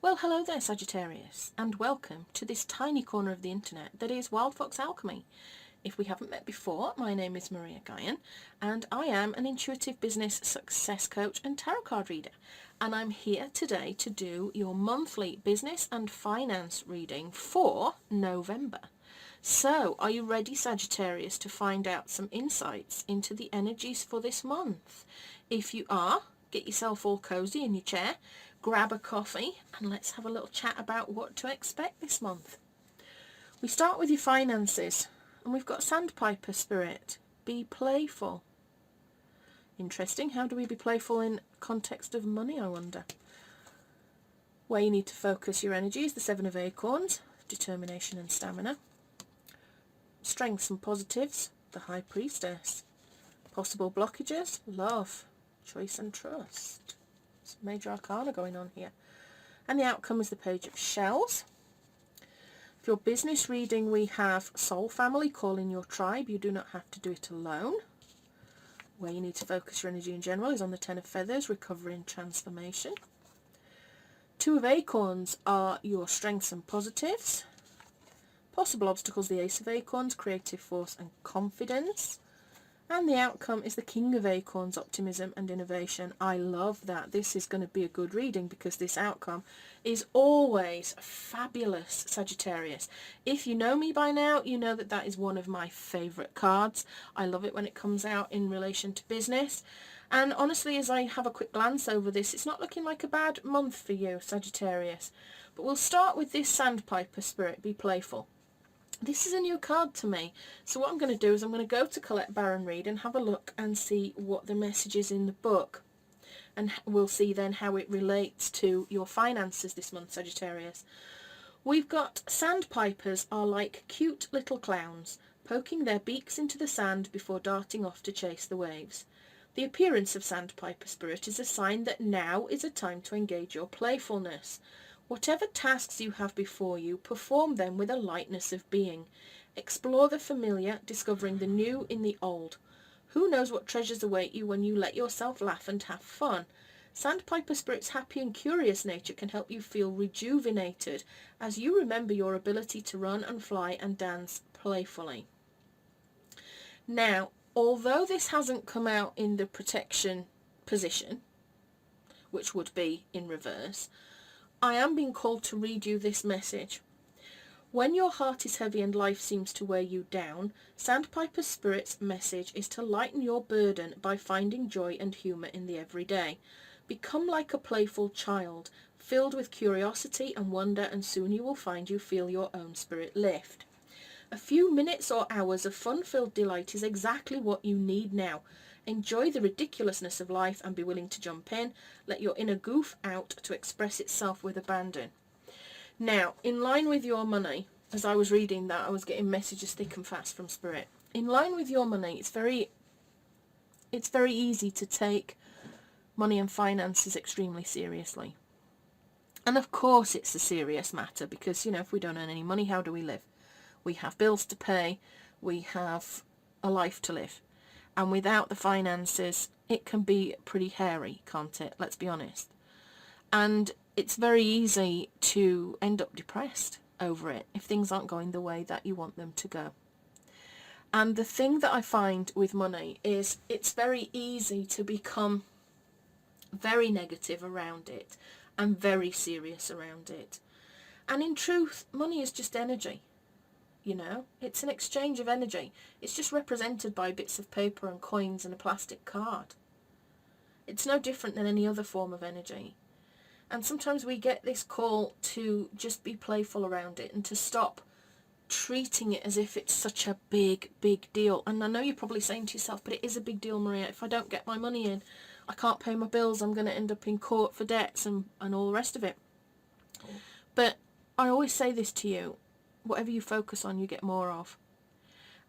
Well, hello there, Sagittarius, and welcome to this tiny corner of the internet that is Wild Fox Alchemy. If we haven't met before, my name is Maria Gaian, and I am an intuitive business success coach and tarot card reader. And I'm here today to do your monthly business and finance reading for November. So, are you ready, Sagittarius, to find out some insights into the energies for this month? If you are, get yourself all cozy in your chair, grab a coffee, and let's have a little chat about what to expect this month. We start with your finances, and we've got Sandpiper Spirit. Be playful. Interesting. How do we be playful in context of money, I wonder? Where you need to focus your energy is the Seven of Acorns, determination and stamina. Strengths and positives, the High Priestess. Possible blockages, love, choice and trust. Some major arcana going on here. And the outcome is the Page of Shells. For your business reading, we have Soul Family, call in your tribe. You do not have to do it alone. Where you need to focus your energy in general is on the Ten of Feathers, recovery and transformation. Two of Acorns are your strengths and positives. Possible obstacles, the Ace of Acorns, creative force and confidence. And the outcome is the King of Acorns, optimism and innovation. I love that. This is going to be a good reading because this outcome is always fabulous, Sagittarius. If you know me by now, you know that that is one of my favourite cards. I love it when it comes out in relation to business. And honestly, as I have a quick glance over this, it's not looking like a bad month for you, Sagittarius. But we'll start with this Sandpiper Spirit, be playful. This is a new card to me, so what I'm going to do is I'm going to go to Colette Baron Reid and have a look and see what the message is in the book, and we'll see then how it relates to your finances this month, Sagittarius. We've got sandpipers are like cute little clowns, poking their beaks into the sand before darting off to chase the waves. The appearance of Sandpiper Spirit is a sign that now is a time to engage your playfulness. Whatever tasks you have before you, perform them with a lightness of being. Explore the familiar, discovering the new in the old. Who knows what treasures await you when you let yourself laugh and have fun? Sandpiper Spirit's happy and curious nature can help you feel rejuvenated as you remember your ability to run and fly and dance playfully. Now, although this hasn't come out in the protection position, which would be in reverse, I am being called to read you this message. When your heart is heavy and life seems to weigh you down, Sandpiper Spirit's message is to lighten your burden by finding joy and humour in the everyday. Become like a playful child, filled with curiosity and wonder, and soon you will find you feel your own spirit lift. A few minutes or hours of fun-filled delight is exactly what you need now. Enjoy the ridiculousness of life and be willing to jump in. Let your inner goof out to express itself with abandon. Now, in line with your money, as I was reading that, I was getting messages thick and fast from Spirit. In line with your money, it's very easy to take money and finances extremely seriously. And of course it's a serious matter because, you know, if we don't earn any money, how do we live? We have bills to pay, we have a life to live. And without the finances, it can be pretty hairy, can't it? Let's be honest. And it's very easy to end up depressed over it if things aren't going the way that you want them to go. And the thing that I find with money is it's very easy to become very negative around it and very serious around it. And in truth, money is just energy. You know, it's an exchange of energy. It's just represented by bits of paper and coins and a plastic card. It's no different than any other form of energy. And sometimes we get this call to just be playful around it and to stop treating it as if it's such a big, big deal. And I know you're probably saying to yourself, but it is a big deal, Maria. If I don't get my money in, I can't pay my bills. I'm going to end up in court for debts and all the rest of it. But I always say this to you. Whatever you focus on, you get more of.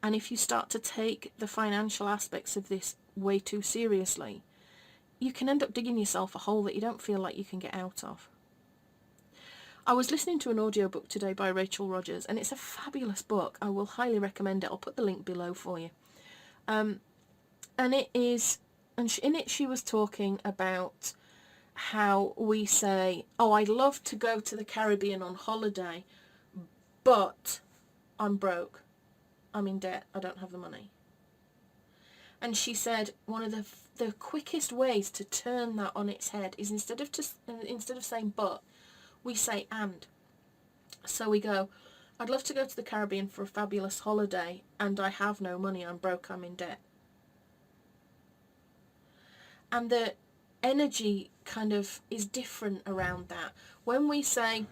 And if you start to take the financial aspects of this way too seriously, you can end up digging yourself a hole that you don't feel like you can get out of. I was listening to an audiobook today by Rachel Rogers, and it's a fabulous book. I will highly recommend it. I'll put the link below for you. And it is, and in it she was talking about how we say, oh, I'd love to go to the Caribbean on holiday, but I'm broke. I'm in debt. I don't have the money. And she said one of the quickest ways to turn that on its head is instead of saying but, we say and. So we go, I'd love to go to the Caribbean for a fabulous holiday, and I have no money. I'm broke. I'm in debt. And the energy kind of is different around that. When we say,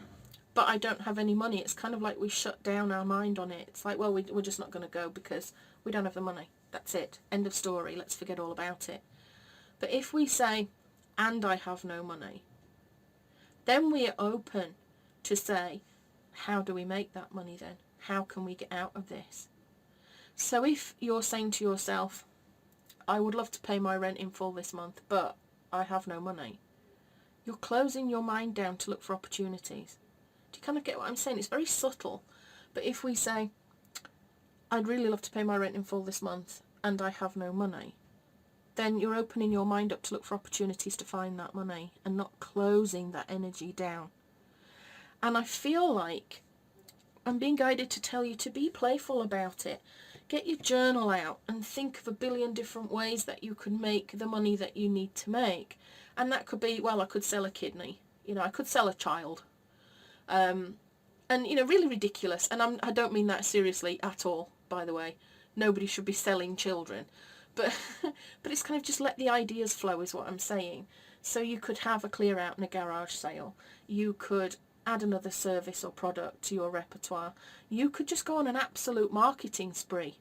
but I don't have any money, it's kind of like we shut down our mind on it. It's like, well, we're just not going to go because we don't have the money. That's it. End of story. Let's forget all about it. But if we say, and I have no money, then we are open to say, how do we make that money then? How can we get out of this? So if you're saying to yourself, I would love to pay my rent in full this month, but I have no money, you're closing your mind down to look for opportunities. Do you kind of get what I'm saying? It's very subtle. But if we say, I'd really love to pay my rent in full this month and I have no money, then you're opening your mind up to look for opportunities to find that money and not closing that energy down. And I feel like I'm being guided to tell you to be playful about it. Get your journal out and think of a billion different ways that you could make the money that you need to make. And that could be, well, I could sell a kidney. I could sell a child. And, really ridiculous. And I don't mean that seriously at all, by the way. Nobody should be selling children. But but it's kind of just let the ideas flow is what I'm saying. So you could have a clear out and a garage sale. You could add another service or product to your repertoire. You could just go on an absolute marketing spree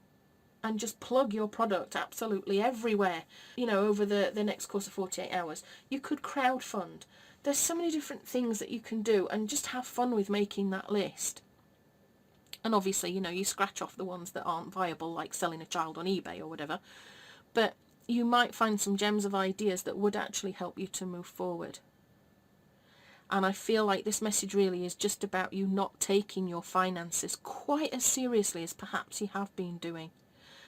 and just plug your product absolutely everywhere, over the next course of 48 hours. You could crowdfund. There's so many different things that you can do, and just have fun with making that list. And obviously, you scratch off the ones that aren't viable, like selling a child on eBay or whatever. But you might find some gems of ideas that would actually help you to move forward. And I feel like this message really is just about you not taking your finances quite as seriously as perhaps you have been doing.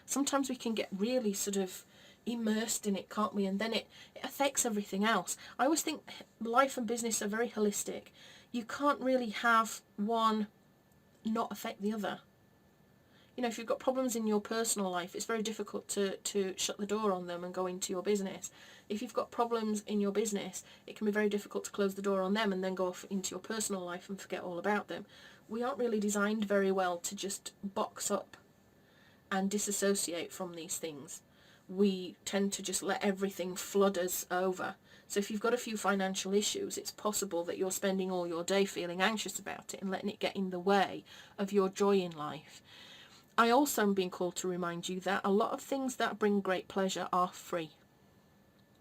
Sometimes we can get really sort of immersed in it, can't we? And then it affects everything else. I always think life and business are very holistic. You can't really have one not affect the other. If you've got problems in your personal life, it's very difficult to shut the door on them and go into your business. If you've got problems in your business, it can be very difficult to close the door on them and then go off into your personal life and forget all about them. We aren't really designed very well to just box up and disassociate from these things. We tend to just let everything flood us over. So if you've got a few financial issues, it's possible that you're spending all your day feeling anxious about it and letting it get in the way of your joy in life. I also am being called to remind you that a lot of things that bring great pleasure are free.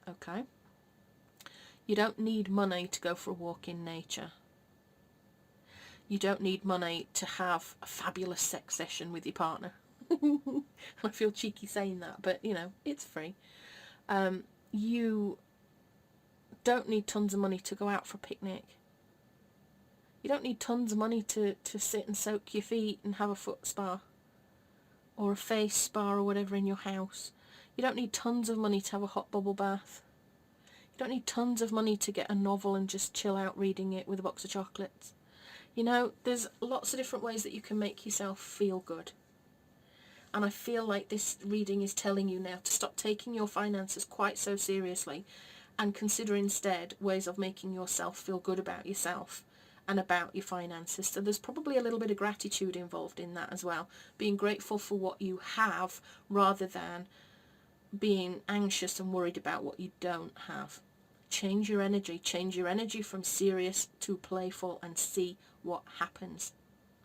Okay? You don't need money to go for a walk in nature. You don't need money to have a fabulous sex session with your partner. I feel cheeky saying that, but it's free. You don't need tons of money to go out for a picnic. You don't need tons of money to sit and soak your feet and have a foot spa or a face spa or whatever in your house. You don't need tons of money to have a hot bubble bath. You don't need tons of money to get a novel and just chill out reading it with a box of chocolates. There's lots of different ways that you can make yourself feel good. And I feel like this reading is telling you now to stop taking your finances quite so seriously and consider instead ways of making yourself feel good about yourself and about your finances. So there's probably a little bit of gratitude involved in that as well. Being grateful for what you have rather than being anxious and worried about what you don't have. Change your energy. Change your energy from serious to playful and see what happens.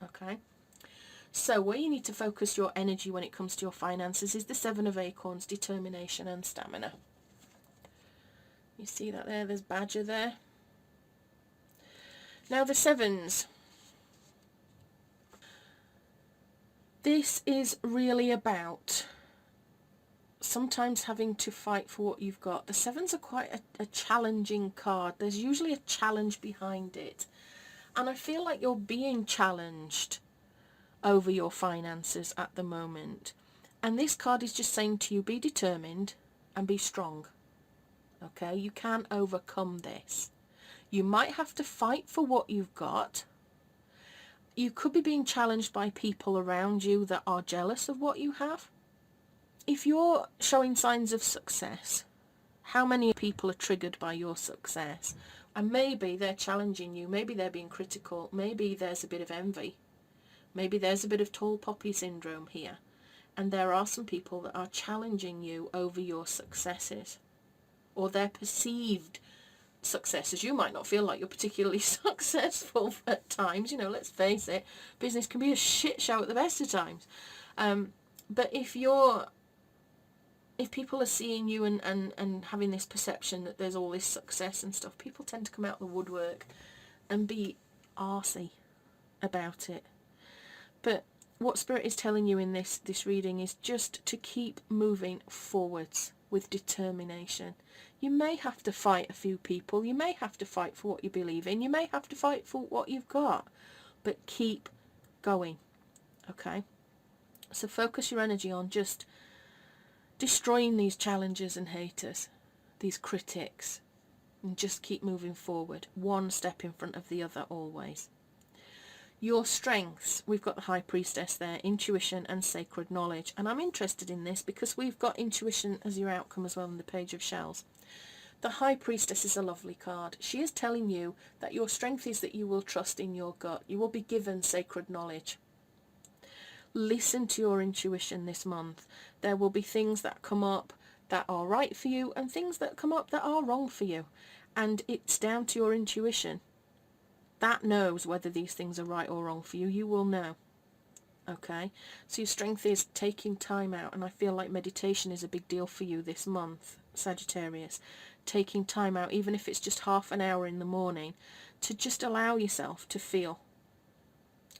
Okay? So where you need to focus your energy when it comes to your finances is the 7 of Acorns, determination and stamina. You see that there? There's Badger there. Now the 7s. This is really about sometimes having to fight for what you've got. The 7s are quite a challenging card. There's usually a challenge behind it. And I feel like you're being challenged over your finances at the moment. And this card is just saying to you, be determined and be strong. Okay, you can overcome this. You might have to fight for what you've got. You could be being challenged by people around you that are jealous of what you have. If you're showing signs of success, how many people are triggered by your success? And maybe they're challenging you, maybe they're being critical, maybe there's a bit of envy, maybe there's a bit of tall poppy syndrome here. And there are some people that are challenging you over your successes, or their perceived successes. You might not feel like you're particularly successful at times, you know, let's face it, business can be a shit show at the best of times. But if people are seeing you and having this perception that there's all this success and stuff, people tend to come out the woodwork and be arsey about it. But what Spirit is telling you in this reading is just to keep moving forwards with determination. You may have to fight a few people, you may have to fight for what you believe in, you may have to fight for what you've got, but keep going, okay? So focus your energy on just destroying these challengers and haters, these critics, and just keep moving forward, one step in front of the other always. Your strengths, we've got the High Priestess there, intuition and sacred knowledge. And I'm interested in this because we've got intuition as your outcome as well in the Page of Shells. The High Priestess is a lovely card. She is telling you that your strength is that you will trust in your gut. You will be given sacred knowledge. Listen to your intuition this month. There will be things that come up that are right for you and things that come up that are wrong for you. And it's down to your intuition. That knows whether these things are right or wrong for you. You will know. Okay? So your strength is taking time out. And I feel like meditation is a big deal for you this month, Sagittarius. Taking time out, even if it's just half an hour in the morning, to just allow yourself to feel.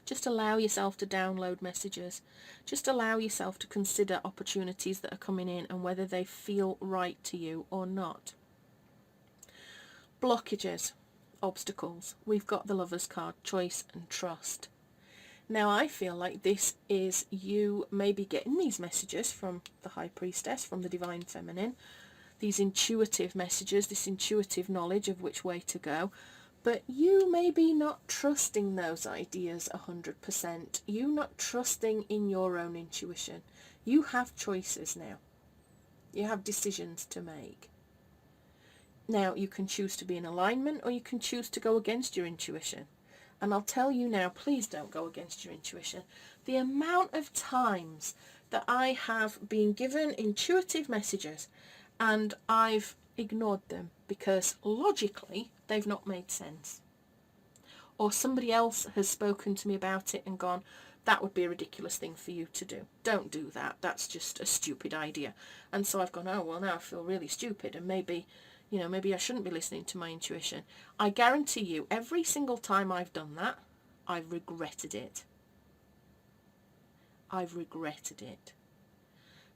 Just allow yourself to download messages. Just allow yourself to consider opportunities that are coming in and whether they feel right to you or not. Blockages. Obstacles. We've got the Lover's card, choice and trust. Now I feel like this is you maybe getting these messages from the High Priestess, from the Divine Feminine, these intuitive messages, this intuitive knowledge of which way to go, but you may be not trusting those ideas 100%. You not trusting in your own intuition. You have choices now. You have decisions to make. Now, you can choose to be in alignment or you can choose to go against your intuition. And I'll tell you now, please don't go against your intuition. The amount of times that I have been given intuitive messages and I've ignored them because logically they've not made sense. Or somebody else has spoken to me about it and gone, that would be a ridiculous thing for you to do. Don't do that. That's just a stupid idea. And so I've gone, oh, well, now I feel really stupid and maybe I shouldn't be listening to my intuition. I guarantee you, every single time I've done that, I've regretted it. I've regretted it.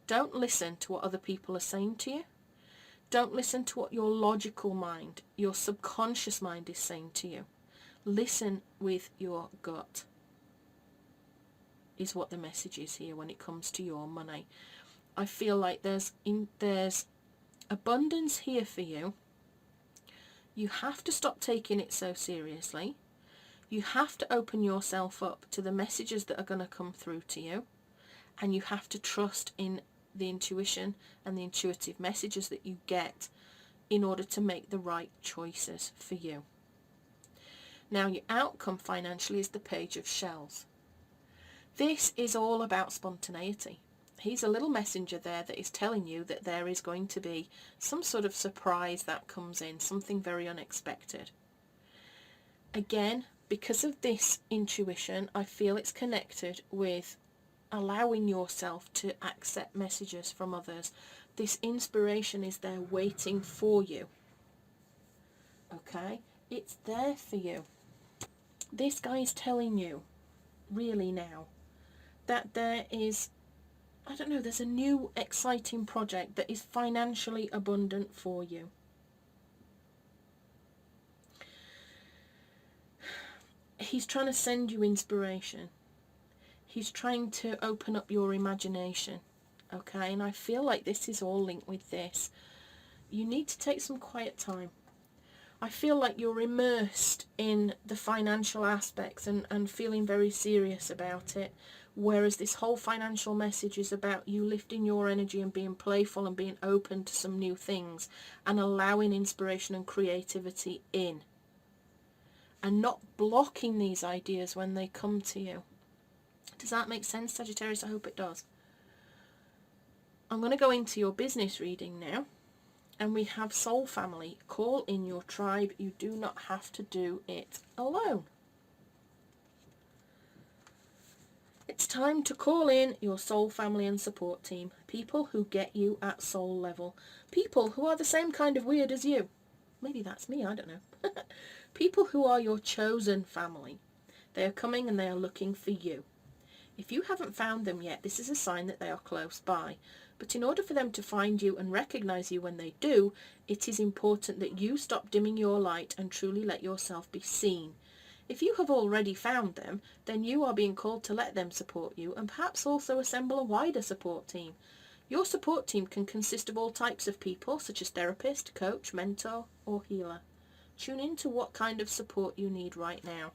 Don't listen to what other people are saying to you. Don't listen to what your logical mind, your subconscious mind is saying to you. Listen with your gut, is what the message is here when it comes to your money. I feel like there's abundance here for you. You have to stop taking it so seriously. You have to open yourself up to the messages that are going to come through to you. And you have to trust in the intuition and the intuitive messages that you get in order to make the right choices for you. Now, your outcome financially is the Page of Shells. This is all about spontaneity. He's a little messenger there that is telling you that there is going to be some sort of surprise that comes in, something very unexpected. Again, because of this intuition, I feel it's connected with allowing yourself to accept messages from others. This inspiration is there waiting for you. Okay? It's there for you. This guy is telling you, really now, that there is, I don't know, there's a new exciting project that is financially abundant for you. He's trying to send you inspiration. He's trying to open up your imagination. Okay, and I feel like this is all linked with this. you need to take some quiet time. I feel like you're immersed in the financial aspects and feeling very serious about it, whereas this whole financial message is about you lifting your energy and being playful and being open to some new things and allowing inspiration and creativity in, and not blocking these ideas when they come to you. Does that make sense, Sagittarius? I hope it does. I'm going to go into your business reading now. And we have Soul Family. Call in your tribe. You do not have to do it alone. It's time to call in your soul family and support team. People who get you at soul level. People who are the same kind of weird as you. Maybe that's me, I don't know. People who are your chosen family. They are coming and they are looking for you. If you haven't found them yet, this is a sign that they are close by. But in order for them to find you and recognize you when they do, it is important that you stop dimming your light and truly let yourself be seen. If you have already found them, then you are being called to let them support you and perhaps also assemble a wider support team. Your support team can consist of all types of people, such as therapist, coach, mentor, or healer. Tune in to what kind of support you need right now.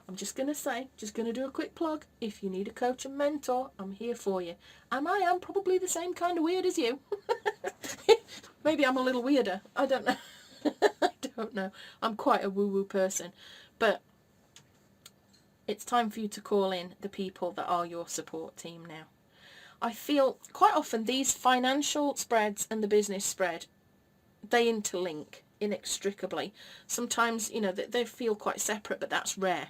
I'm just going to do a quick plug. If you need a coach and mentor, I'm here for you. And I am probably the same kind of weird as you. Maybe I'm a little weirder. I don't know. I don't know. I'm quite a woo-woo person. But it's time for you to call in the people that are your support team now. I feel quite often these financial spreads and the business spread, they interlink inextricably. Sometimes, they feel quite separate, but that's rare.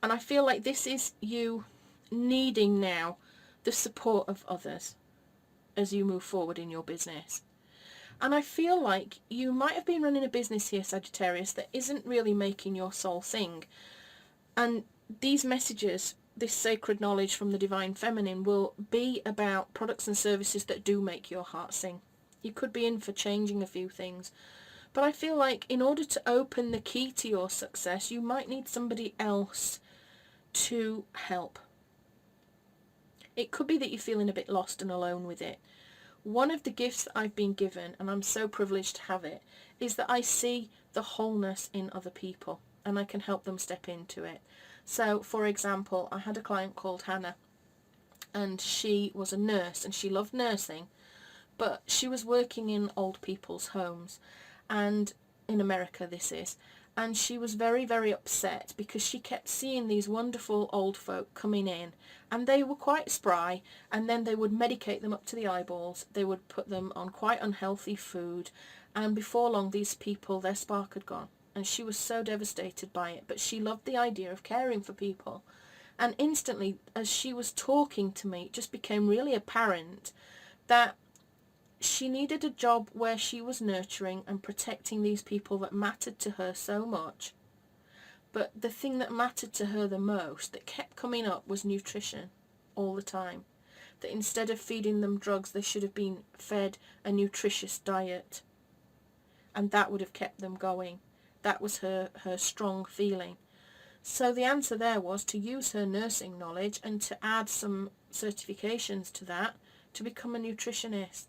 And I feel like this is you needing now the support of others as you move forward in your business. And I feel like you might have been running a business here, Sagittarius, that isn't really making your soul sing. And these messages, this sacred knowledge from the Divine Feminine, will be about products and services that do make your heart sing. You could be in for changing a few things. But I feel like in order to open the key to your success, you might need somebody else to help. It could be that you're feeling a bit lost and alone with it. One of the gifts that I've been given, and I'm so privileged to have it, is that I see the wholeness in other people and I can help them step into it. So, for example, I had a client called Hannah, and she was a nurse and she loved nursing, but she was working in old people's homes, and in America this is, and she was very, very upset because she kept seeing these wonderful old folk coming in, and they were quite spry, and then they would medicate them up to the eyeballs. They would put them on quite unhealthy food, and before long these people, their spark had gone, and she was so devastated by it. But she loved the idea of caring for people, and instantly, as she was talking to me, it just became really apparent that she needed a job where she was nurturing and protecting these people that mattered to her so much. But the thing that mattered to her the most, that kept coming up, was nutrition all the time. That instead of feeding them drugs, they should have been fed a nutritious diet. And that would have kept them going. That was her strong feeling. So the answer there was to use her nursing knowledge and to add some certifications to that to become a nutritionist.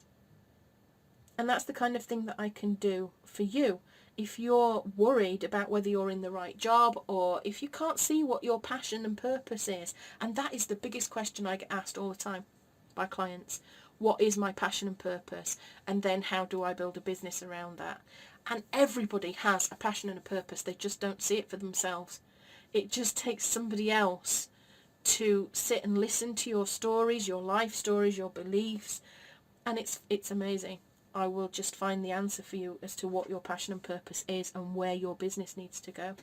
And that's the kind of thing that I can do for you. If you're worried about whether you're in the right job, or if you can't see what your passion and purpose is, and that is the biggest question I get asked all the time by clients. What is my passion and purpose? And then how do I build a business around that? And everybody has a passion and a purpose. They just don't see it for themselves. It just takes somebody else to sit and listen to your stories, your life stories, your beliefs. And it's amazing. I will just find the answer for you as to what your passion and purpose is and where your business needs to go.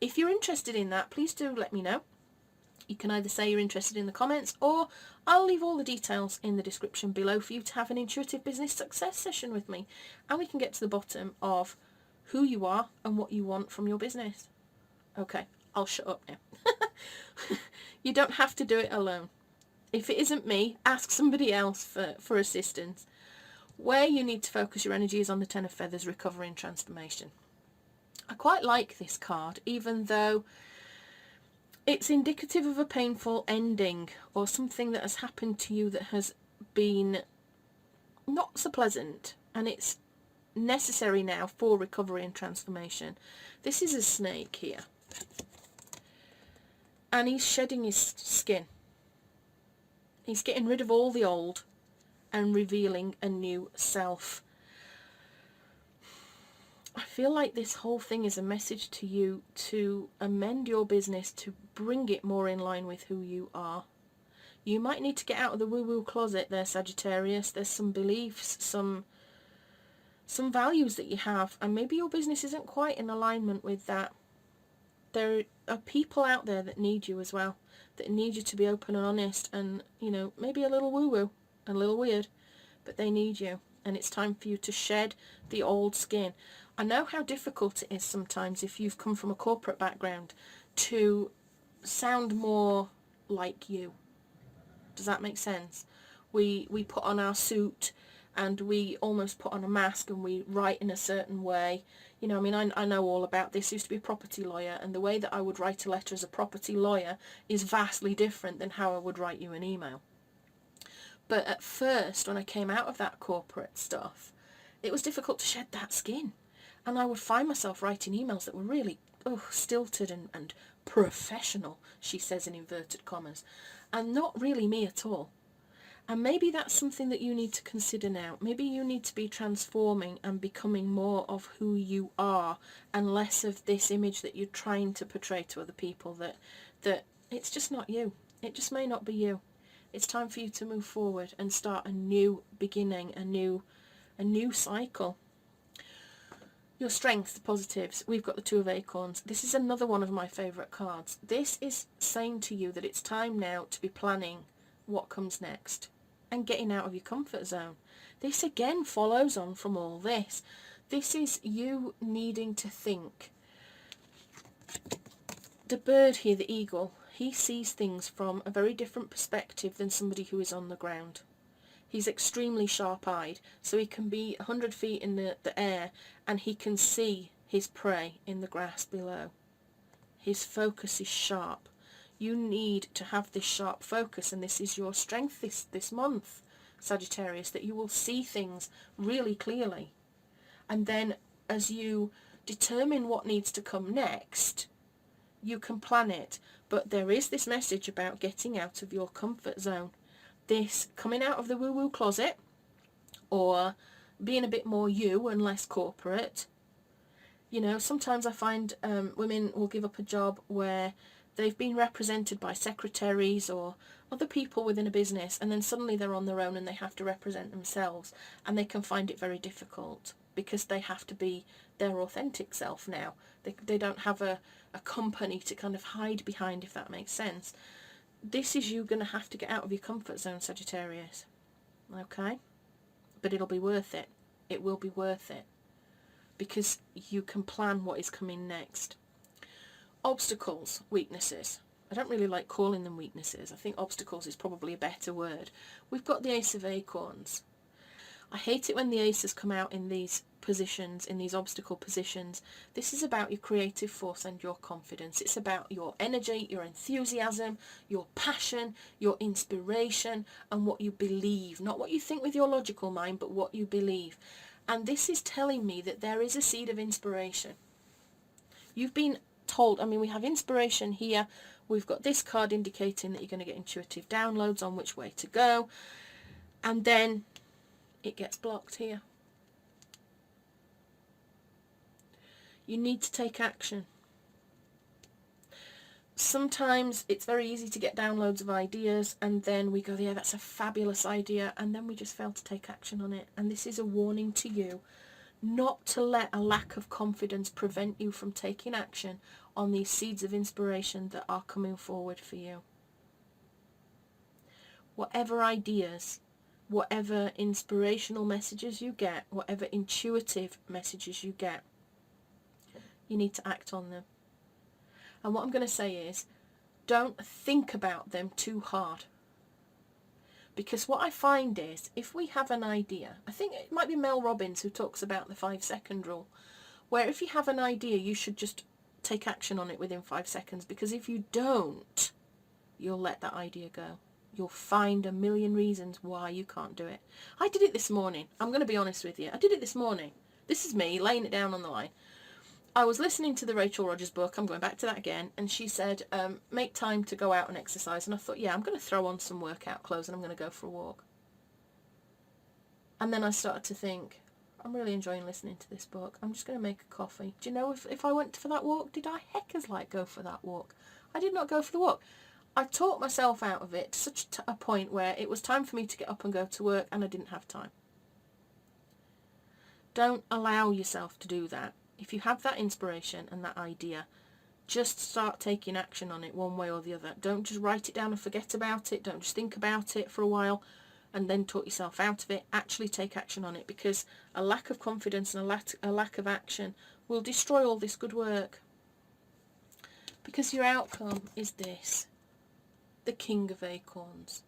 If you're interested in that, please do let me know. You can either say you're interested in the comments, or I'll leave all the details in the description below for you to have an intuitive business success session with me, and we can get to the bottom of who you are and what you want from your business. Okay, I'll shut up now. You don't have to do it alone. If it isn't me, ask somebody else for assistance. Where you need to focus your energy is on the Ten of Feathers, recovery and transformation. I quite like this card, even though it's indicative of a painful ending or something that has happened to you that has been not so pleasant. And it's necessary now for recovery and transformation. This is a snake here. And he's shedding his skin. He's getting rid of all the old and revealing a new self. I feel like this whole thing is a message to you to amend your business, to bring it more in line with who you are. You might need to get out of the woo-woo closet there, Sagittarius. There's some beliefs, some values that you have, and maybe your business isn't quite in alignment with that. There are people out there that need you as well, that need you to be open and honest and, you know, maybe a little woo-woo, a little weird, but they need you, and it's time for you to shed the old skin. I know how difficult it is sometimes if you've come from a corporate background to sound more like you. Does that make sense? We put on our suit and we almost put on a mask and we write in a certain way. You know, I mean, I know all about this. I used to be a property lawyer, and the way that I would write a letter as a property lawyer is vastly different than how I would write you an email. But at first, when I came out of that corporate stuff, it was difficult to shed that skin. And I would find myself writing emails that were really stilted and professional, she says in inverted commas, and not really me at all. And maybe that's something that you need to consider now. Maybe you need to be transforming and becoming more of who you are and less of this image that you're trying to portray to other people, that it's just not you. It just may not be you. It's time for you to move forward and start a new beginning, a new cycle. Your strengths, the positives. We've got the Two of Acorns. This is another one of my favourite cards. This is saying to you that it's time now to be planning what comes next and getting out of your comfort zone. This again follows on from all this. This is you needing to think. The bird here, the eagle, he sees things from a very different perspective than somebody who is on the ground. He's extremely sharp-eyed, so he can be 100 feet in the air and he can see his prey in the grass below. His focus is sharp. You need to have this sharp focus, and this is your strength this month, Sagittarius, that you will see things really clearly. And then as you determine what needs to come next, you can plan it. But there is this message about getting out of your comfort zone. This coming out of the woo-woo closet, or being a bit more you and less corporate. You know, sometimes I find women will give up a job where they've been represented by secretaries or other people within a business, and then suddenly they're on their own and they have to represent themselves, and they can find it very difficult because they have to be their authentic self now. They don't have a company to kind of hide behind, if that makes sense. This is you going to have to get out of your comfort zone, Sagittarius. Okay? But it'll be worth it. It will be worth it. Because you can plan what is coming next. Obstacles, weaknesses. I don't really like calling them weaknesses. I think obstacles is probably a better word. We've got the Ace of Acorns. I hate it when the aces come out in these positions, in these obstacle positions. This is about your creative force and your confidence. It's about your energy, your enthusiasm, your passion, your inspiration, and what you believe. Not what you think with your logical mind, but what you believe. And this is telling me that there is a seed of inspiration. You've been told, I mean, we have inspiration here. We've got this card indicating that you're going to get intuitive downloads on which way to go. And then it gets blocked here. You need to take action. Sometimes it's very easy to get downloads of ideas, and then we go, yeah, that's a fabulous idea, and then we just fail to take action on it. And this is a warning to you not to let a lack of confidence prevent you from taking action on these seeds of inspiration that are coming forward for you. Whatever ideas, whatever inspirational messages you get, whatever intuitive messages you get, you need to act on them. And what I'm going to say is, don't think about them too hard. Because what I find is, if we have an idea, I think it might be Mel Robbins who talks about the 5-second rule, where if you have an idea, you should just take action on it within 5 seconds. Because if you don't, you'll let that idea go. You'll find a million reasons why you can't do it. I did it this morning. I'm going to be honest with you. I did it this morning. This is me laying it down on the line. I was listening to the Rachel Rodgers book, I'm going back to that again, and she said, make time to go out and exercise. And I thought, yeah, I'm going to throw on some workout clothes and I'm going to go for a walk. And then I started to think, I'm really enjoying listening to this book. I'm just going to make a coffee. Do you know, if I went for that walk, did I heckers like go for that walk? I did not go for the walk. I talked myself out of it to such a point where it was time for me to get up and go to work and I didn't have time. Don't allow yourself to do that. If you have that inspiration and that idea, just start taking action on it one way or the other. Don't just write it down and forget about it. Don't just think about it for a while and then talk yourself out of it. Actually take action on it, because a lack of confidence and a lack of action will destroy all this good work. Because your outcome is this: the King of Acorns.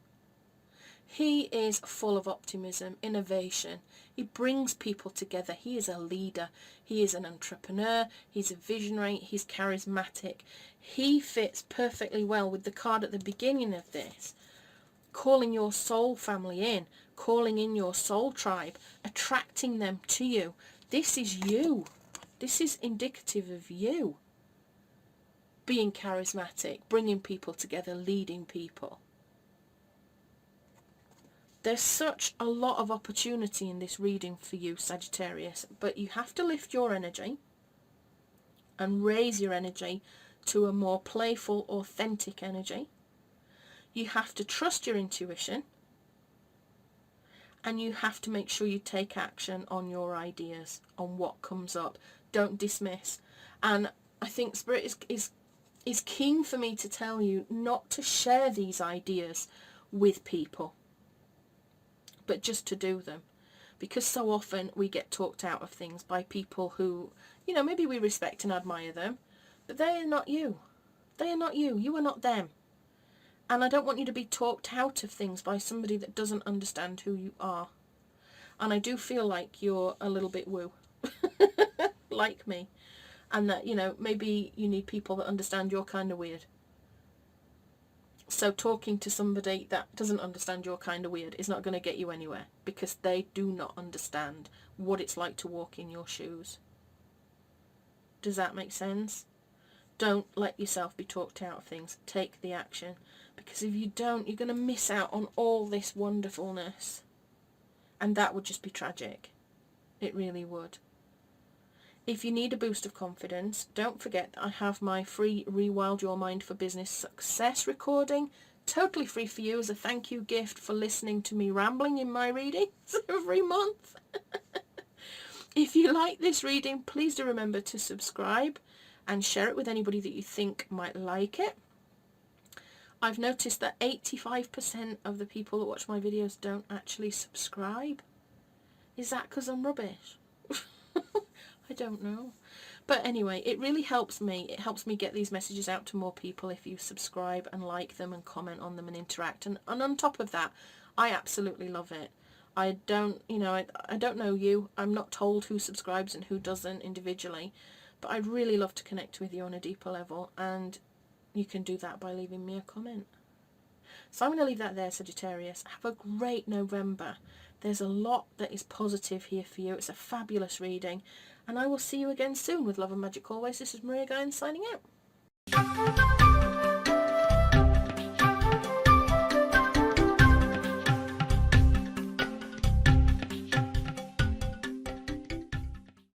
He is full of optimism, innovation. He brings people together. He is a leader. He is an entrepreneur. He's a visionary. He's charismatic. He fits perfectly well with the card at the beginning of this, calling your soul family in, calling in your soul tribe, attracting them to you. This is you. This is indicative of you being charismatic, bringing people together, leading people. There's such a lot of opportunity in this reading for you, Sagittarius, but you have to lift your energy and raise your energy to a more playful, authentic energy. You have to trust your intuition, and you have to make sure you take action on your ideas, on what comes up. Don't dismiss. And I think Spirit is keen for me to tell you not to share these ideas with people, but just to do them, because so often we get talked out of things by people who, you know, maybe we respect and admire them, but they are not you. They are not you. You are not them. And I don't want you to be talked out of things by somebody that doesn't understand who you are. And I do feel like you're a little bit woo, like me, and that, you know, maybe you need people that understand you're kind of weird. So talking to somebody that doesn't understand you're kind of weird is not going to get you anywhere, because they do not understand what it's like to walk in your shoes. Does that make sense? Don't let yourself be talked out of things. Take the action, because if you don't, you're going to miss out on all this wonderfulness, and that would just be tragic. It really would. If you need a boost of confidence, don't forget that I have my free Rewild Your Mind for Business Success recording, totally free for you as a thank you gift for listening to me rambling in my readings every month. If you like this reading, please do remember to subscribe and share it with anybody that you think might like it. I've noticed that 85% of the people that watch my videos don't actually subscribe. Is that because I'm rubbish? I don't know. But anyway, it really helps me. It helps me get these messages out to more people if you subscribe and like them and comment on them and interact. And on top of that, I absolutely love it. I don't, you know, I don't know you. I'm not told who subscribes and who doesn't individually. But I'd really love to connect with you on a deeper level. And you can do that by leaving me a comment. So I'm going to leave that there, Sagittarius. Have a great November. There's a lot that is positive here for you. It's a fabulous reading. And I will see you again soon with love and magic always. This is Maria Gaian signing out.